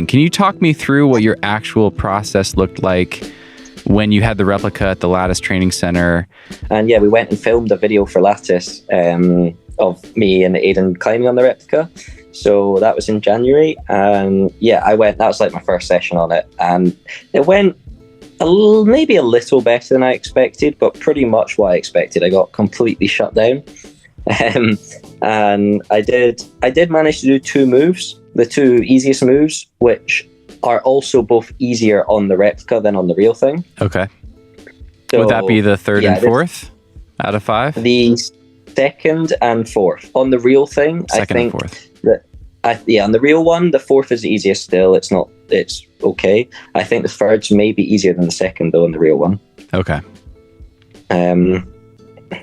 Can you talk me through what your actual process looked like when you had the replica at the Lattice Training Center? And yeah, we went and filmed a video for Lattice of me and Aidan climbing on the replica. So that was in January. And yeah, that was like my first session on it. And it went maybe a little better than I expected, but pretty much what I expected. I got completely shut down. And I did manage to do 2 moves, the 2 easiest moves, which are also both easier on the replica than on the real thing. Okay. So, would that be the third and fourth out of 5? The second and fourth. On the real thing, second I think and fourth. On the real one, the fourth is the easiest still. It's okay. I think the third's maybe easier than the second, though, on the real one. Okay.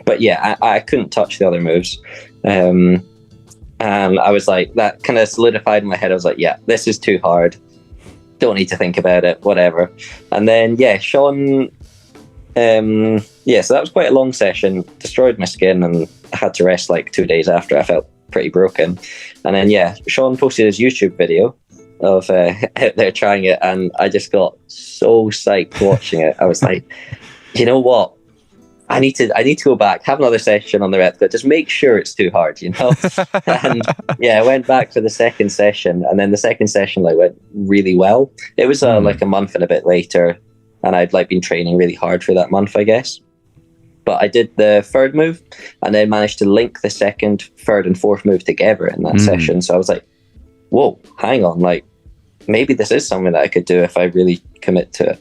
But yeah, I couldn't touch the other moves. And I was like, that kind of solidified in my head. I was like, yeah, this is too hard. Don't need to think about it, whatever. And then, yeah, Sean... so that was quite a long session. Destroyed my skin, and I had to rest like 2 days after. I felt pretty broken. And then, yeah, Sean posted his YouTube video of out there trying it, and I just got so psyched watching it. I was like, you know what? I need to go back, have another session on the replica, just make sure it's too hard, you know? And yeah, I went back for the second session, and then the second session went really well. It was like a month and a bit later, and I'd been training really hard for that month, I guess. But I did the third move, and then managed to link the second, third, and fourth move together in that session. So I was like, whoa, hang on, maybe this is something that I could do if I really commit to it.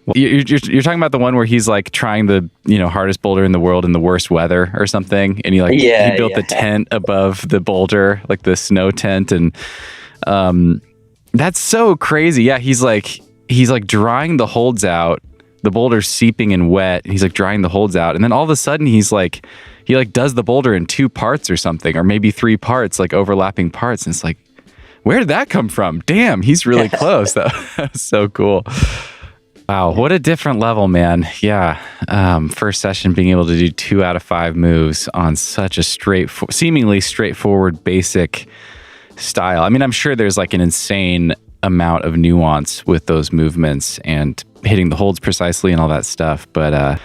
Well, you're talking about the one where he's trying the hardest boulder in the world in the worst weather or something, and he built the tent above the boulder, like the snow tent, and that's so crazy. Yeah, he's drying the holds out. The boulder's seeping and wet. He's drying the holds out, and then all of a sudden he does the boulder in 2 parts or something, or maybe 3 parts, overlapping parts. And it's where did that come from? Damn, he's really close. That was so cool. Wow, what a different level, man. Yeah, first session being able to do 2 out of 5 moves on such a seemingly straightforward, basic style. I mean, I'm sure there's an insane amount of nuance with those movements and hitting the holds precisely and all that stuff. But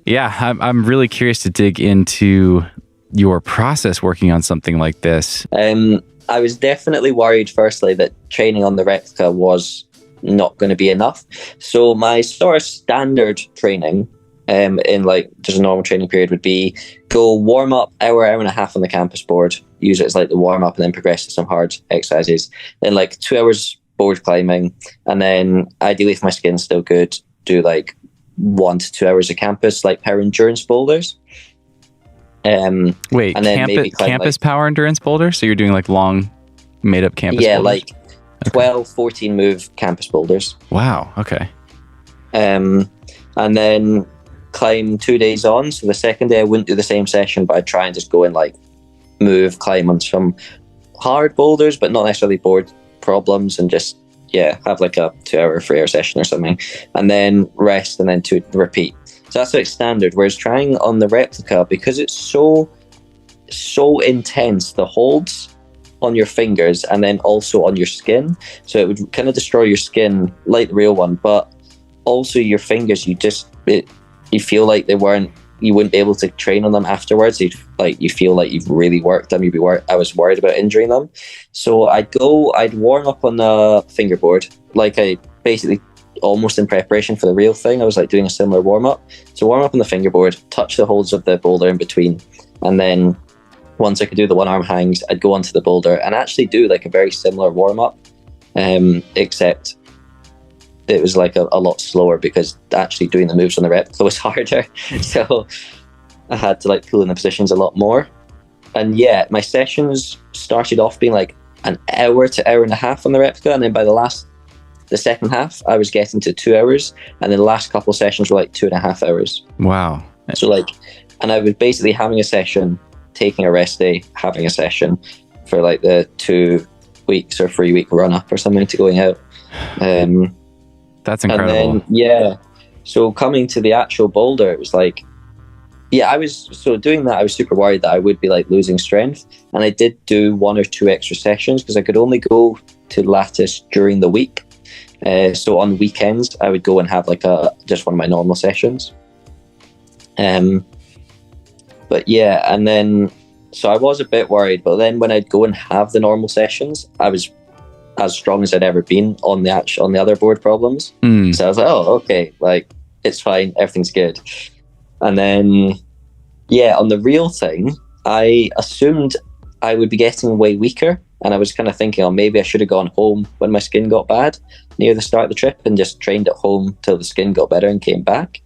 yeah, I'm really curious to dig into your process working on something like this. I was definitely worried, firstly, that training on the replica was not going to be enough. So my sort of standard training in just a normal training period would be go warm up hour and a half on the campus board, use it as the warm up, and then progress to some hard exercises. Then 2 hours board climbing, and then ideally if my skin's still good, do 1 to 2 hours of campus power endurance boulders. Wait, and then maybe campus power endurance boulders? So you're doing long made up campus boulders? 12, 14 move campus boulders. Wow, okay. And then climb 2 days on. So the second day I wouldn't do the same session, but I'd try and just go in move, climb on some hard boulders, but not necessarily board problems, and just have a 2 hour, 3 hour session or something, and then rest, and then to repeat. So that's standard. Whereas trying on the replica, because it's so intense, the holds on your fingers and then also on your skin, so it would kind of destroy your skin like the real one, but also your fingers, you feel like you wouldn't be able to train on them afterwards. You feel you've really worked them. I was worried about injuring them. So I'd warm up on the fingerboard, I basically almost in preparation for the real thing. I was doing a similar warm up. So warm up on the fingerboard, touch the holds of the boulder in between, and then once I could do the 1 arm hangs, I'd go onto the boulder and actually do a very similar warm up, except it was a lot slower because actually doing the moves on the replica was harder. So I had to pull in the positions a lot more. And yeah, my sessions started off being an hour to hour and a half on the replica, and then by the second half I was getting to 2 hours, and then the last couple sessions were 2.5 hours. Wow. So and I was basically having a session, taking a rest day, having a session for the 2 weeks or 3 week run up or something to going out. That's incredible. And then, so coming to the actual boulder, it was doing that, I was super worried that I would be losing strength, and I did do 1 or 2 extra sessions because I could only go to lattice during the week. So on weekends, I would go and have like just one of my normal sessions. But yeah, and then, so I was a bit worried, but then when I'd go and have the normal sessions, I was as strong as I'd ever been on the other board problems. So I was like, oh, okay, like it's fine, everything's good. And then, yeah, on the real thing, I assumed I would be getting way weaker. And I was kind of thinking, oh, maybe I should have gone home when my skin got bad near the start of the trip and just trained at home till the skin got better and came back.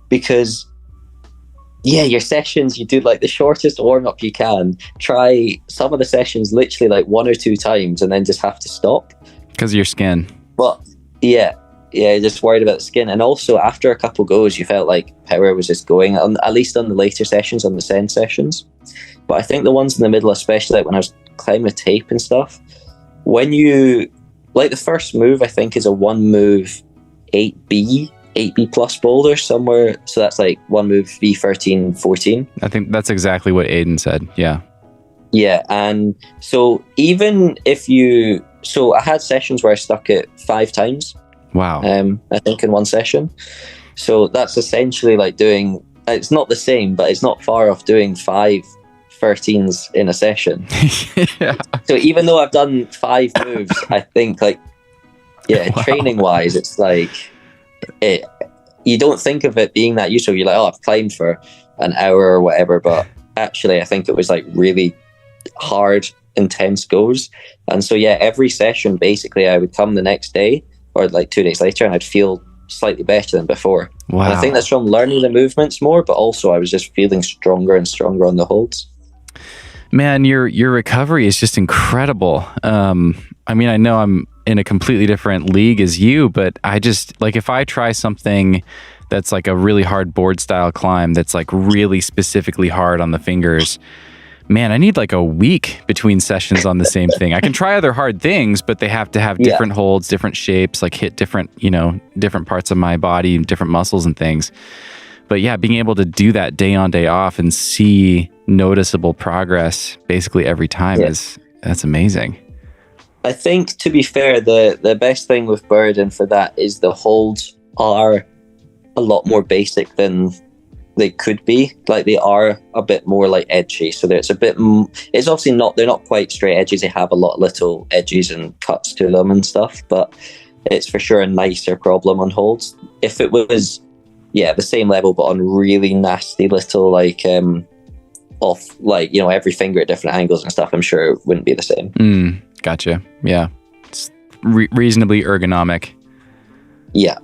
Because, yeah, your sessions, you do like the shortest warm-up you can. Try some of the sessions literally like 1 or 2 times and then just have to stop. Because of your skin. But, yeah, just worried about the skin. And also, after a couple goes, you felt like power was just going, at least on the later sessions, on the ascent sessions. But I think the ones in the middle, especially like when I was climbing with tape and stuff, when you, like the first move, I think is a 1 move 8B plus boulder somewhere. So that's like 1 move V13, 14. I think that's exactly what Aiden said. Yeah. Yeah. And so even if so I had sessions where I stuck it 5 times. Wow. I think in one session. So that's essentially like doing, it's not the same, but it's not far off doing 5 13s in a session. Yeah. So even though I've done 5 moves, I think like, yeah, wow. Training wise, it's like, you don't think of it being that useful. You're like, oh, I've climbed for an hour or whatever, but actually I think it was like really hard, intense goes. And so yeah, every session basically I would come the next day or like 2 days later and I'd feel slightly better than before. Wow. And I think that's from learning the movements more, but also I was just feeling stronger and stronger on the holds. Man, your recovery is just incredible. I mean, I know I'm in a completely different league as you, but I just, like, if I try something that's like a really hard board style climb that's like really specifically hard on the fingers, man, I need like a week between sessions on the same thing. I can try other hard things, but they have to have different holds, different shapes, like hit different, different parts of my body, different muscles and things. But yeah, being able to do that day on, day off and see noticeable progress basically every time that's amazing. I think, to be fair, the best thing with Burden for that is the holds are a lot more basic than they could be. Like, they are a bit more like edgy. So it's it's obviously not, they're not quite straight edges. They have a lot of little edges and cuts to them and stuff, but it's for sure a nicer problem on holds. If it was, the same level, but on really nasty little, like, off, like, every finger at different angles and stuff, I'm sure it wouldn't be the same. Gotcha. Yeah. It's reasonably ergonomic. Yeah.